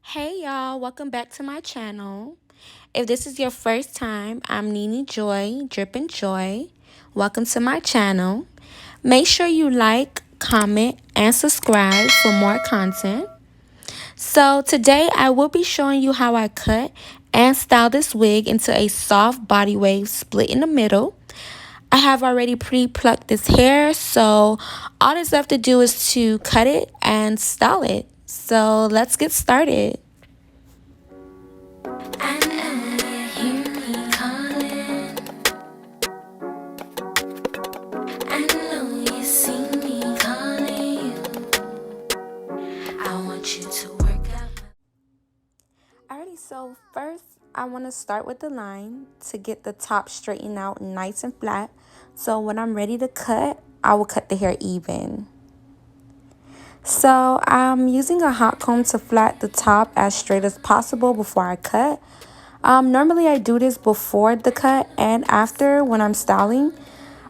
Hey y'all, welcome back to my channel. If this is your first time, I'm Ninijoy, DripInJoy. Welcome to my channel. Make sure you like, comment, and subscribe for more content. So today I will be showing you how I cut and style this wig into a soft body wave split in the middle. I have already pre-plucked this hair, so all that's left to do is to cut it and style it. So let's get started. I know you hear me calling. I know you see me calling you. I want you to work out. Alrighty, so first I want to start with the line to get the top straightened out nice and flat. So when I'm ready to cut, I will cut the hair even. So I'm using a hot comb to flat the top as straight as possible before I cut. Normally I do this before the cut and after when I'm styling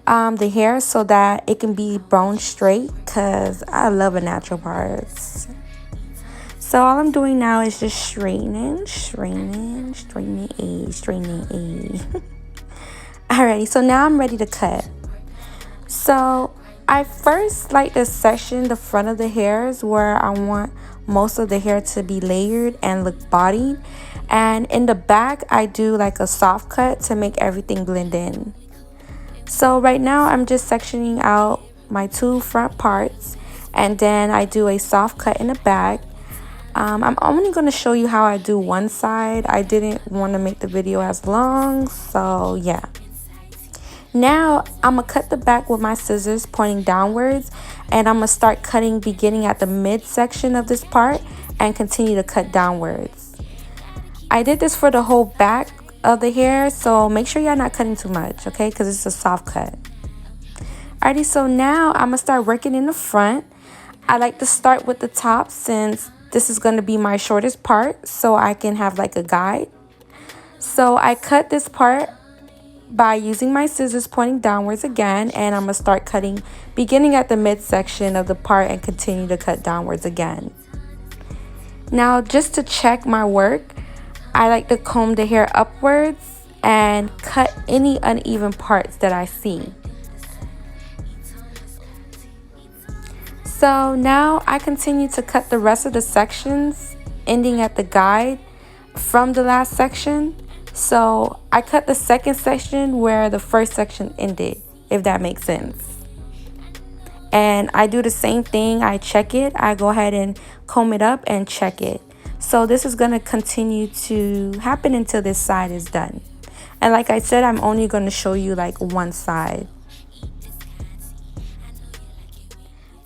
the hair so that it can be bone straight because I love a natural parts. So all I'm doing now is just straightening. Alrighty, so now I'm ready to cut. So I first like to section the front of the hairs where I want most of the hair to be layered and look bodied. And in the back, I do like a soft cut to make everything blend in. So right now, I'm just sectioning out my two front parts. And then I do a soft cut in the back. I'm only going to show you how I do one side. I didn't want to make the video as long, so yeah. Now, I'm going to cut the back with my scissors pointing downwards, and I'm going to start cutting beginning at the midsection of this part and continue to cut downwards. I did this for the whole back of the hair, so make sure you're not cutting too much, okay, because it's a soft cut. Alrighty, so now I'm going to start working in the front. I like to start with the top since this is going to be my shortest part, so I can have like a guide. So I cut this part by using my scissors pointing downwards again, and I'm going to start cutting beginning at the midsection of the part and continue to cut downwards again. Now, just to check my work, I like to comb the hair upwards and cut any uneven parts that I see. So now I continue to cut the rest of the sections, ending at the guide from the last section. So I cut the second section where the first section ended, if that makes sense. And I do the same thing. I check it. I go ahead and comb it up and check it. So this is going to continue to happen until this side is done. And like I said, I'm only going to show you like one side.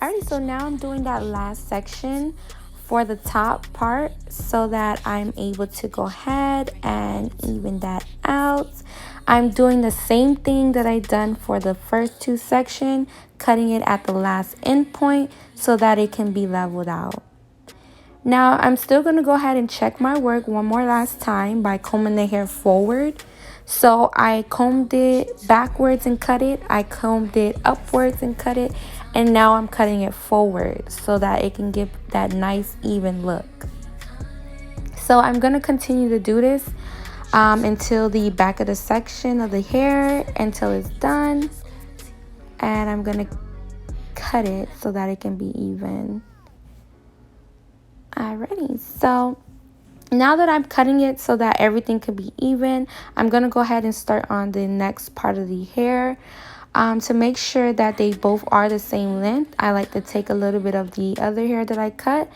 Alright, so now I'm doing that last section for the top part so that I'm able to go ahead and even that out. I'm doing the same thing that I done for the first two sections, cutting it at the last end point so that it can be leveled out. Now I'm still going to go ahead and check my work one more last time by combing the hair forward. So I combed it backwards and cut it. I combed it upwards and cut it. And now I'm cutting it forward so that it can give that nice even look. So I'm going to continue to do this until the back of the section of the hair, until it's done. And I'm going to cut it so that it can be even. Alrighty, so now that I'm cutting it so that everything can be even, I'm going to go ahead and start on the next part of the hair. To make sure that they both are the same length, I like to take a little bit of the other hair that I cut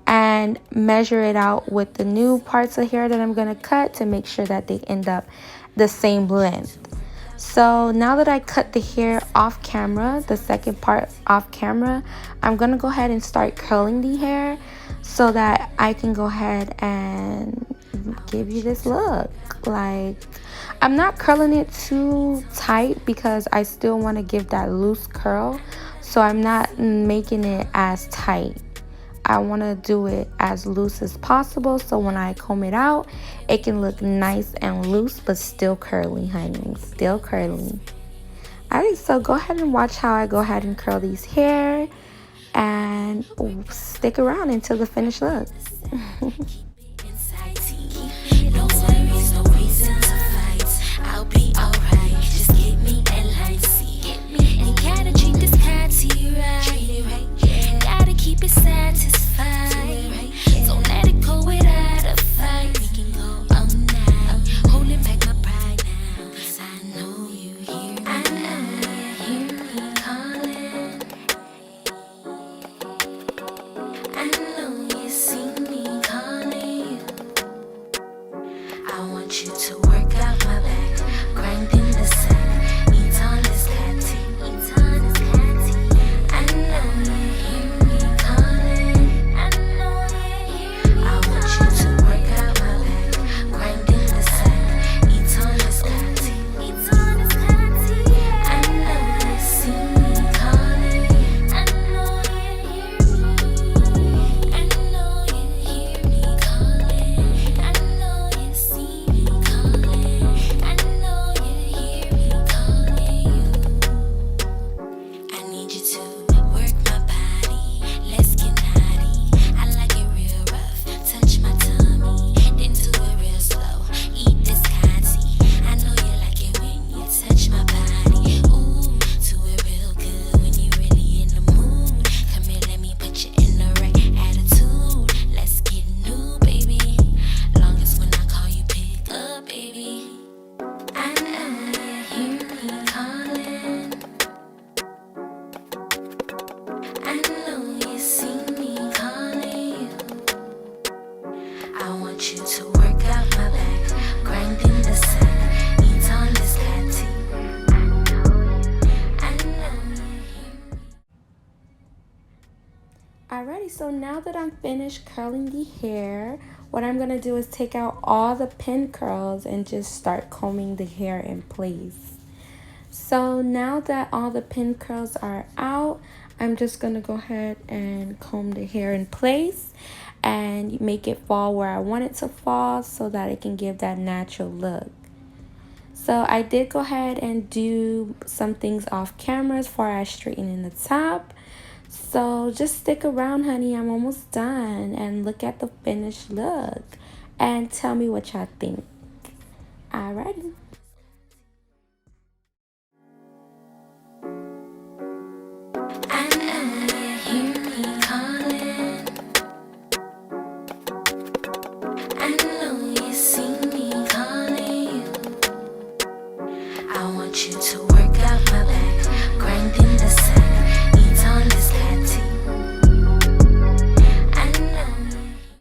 and measure it out with the new parts of hair that I'm going to cut to make sure that they end up the same length. So now that I cut the hair off camera, the second part off camera, I'm going to go ahead and start curling the hair so that I can go ahead and give you this look. Like, I'm not curling it too tight because I still want to give that loose curl, so I'm not making it as tight. I want to do it as loose as possible so when I comb it out, it can look nice and loose but still curly, honey, still curly. Alright, so go ahead and watch how I go ahead and curl these hair and stick around until the finished look. you to work out my back, grinding the sack, eat on this catty, eat on this catty. I know you hear me calling, I know you hear me. I want you to work out my back, grinding the sack, eat on this catty, eat on this catty. I know you see me calling, I know you hear me. I know you hear me calling, I know you see me calling, I know you hear me calling you. I need you to work my body, let's get naughty. I like it real rough, touch my tummy, then do it real slow. Eat this catty, I know you like it when you touch my body. Ooh, do it real good when you really in the mood. Come here, let me put you in the right attitude. Let's get new, baby. Long as when I call you pick up, baby. I know you hear me calling, I know you see me calling you. I want you to work out my back, grinding the sack, eat on this catty. I know you hear me. Alrighty, so now that I'm finished curling the hair, what I'm gonna do is take out all the pin curls and just start combing the hair in place. So now that all the pin curls are out, I'm just going to go ahead and comb the hair in place and make it fall where I want it to fall so that it can give that natural look. So I did go ahead and do some things off camera as far as straightening the top. So just stick around, honey. I'm almost done, and look at the finished look and tell me what y'all think. Alrighty.